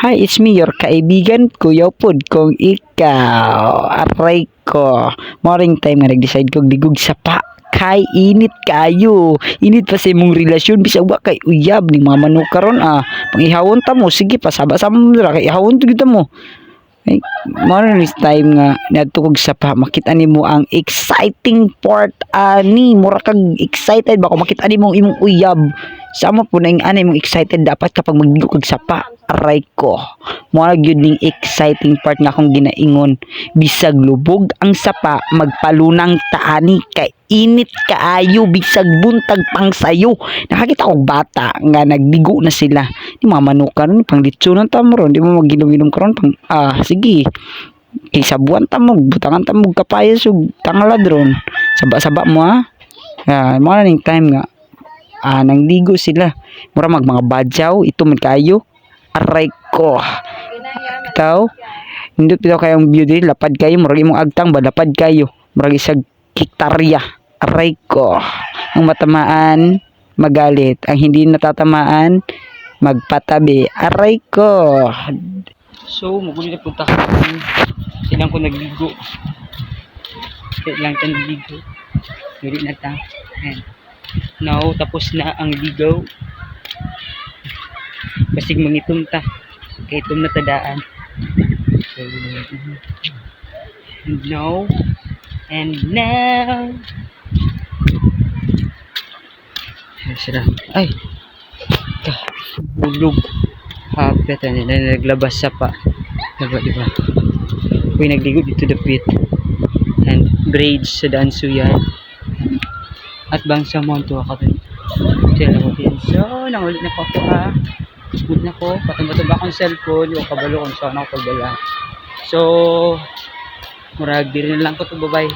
Hi, it's me, your kaibigan, Kuya Pod, kung ikaw. Aray ko. Morning time nga nag-decide kong digog sa pa. Kay init kayo. Init pa sa imong relasyon. Bisag wa kay uyab. Ni mga manok karon pangihawon ta mo. Sige pa, saba-saba mo dira. Kay ihawon to kita mo. Ay, morning time nga natugog sa pa. Makita ni mo ang exciting part ani. Mura kag excited ba kung makita ni mo ang imong uyab. Sama po na yung anay mong excited dapat kapag magdigog kag sapa. Aray ko. Mura gyud ning exciting part nga akong ginaingon. Bisag lubog ang sapa, magpalunang taani kay init kaayo bisag buntag pang sayo. Nakakita kog bata nga nagdigo na sila. Di mga manukan pang litsunan ta mo ron. Di mo maginom-inom karon pang sige. Kay sabuan ta mo, butangan ta mo kapayas ug tangalad ron. Saba-saba mo mo na ning time nga nangdigo sila. Mura mga badyaw, ito man kayo. Aray ko. Ikaw, hindi pito kayong beauty, lapad kayo, murag imong agtang ba, lapad kayo. Murag isag hektarya. Aray ko. Ang matamaan, magalit. Ang hindi natatamaan, magpatabi. Aray ko. So, magulit na punta ka. Silang ko nagligo. Silang ka nagligo. Hindi na ta. Ayan. Now, tapos na ang ligaw. Basig mangitom ta. Kay itom na tadaan. So, and now. Sira. Ay. Bulog. Hapit na naglabas sa pa. Diba? Uy, nagligo dito dapit. And braids sa danso yan. At bangsa mo ang tuwa ka dun. So, nangulit na po ako Ulit na ko. Patumba-tumba akong cellphone. Yung kabalo kung saan ako pagbala. So, murag, di rin lang ko ito. Bye-bye.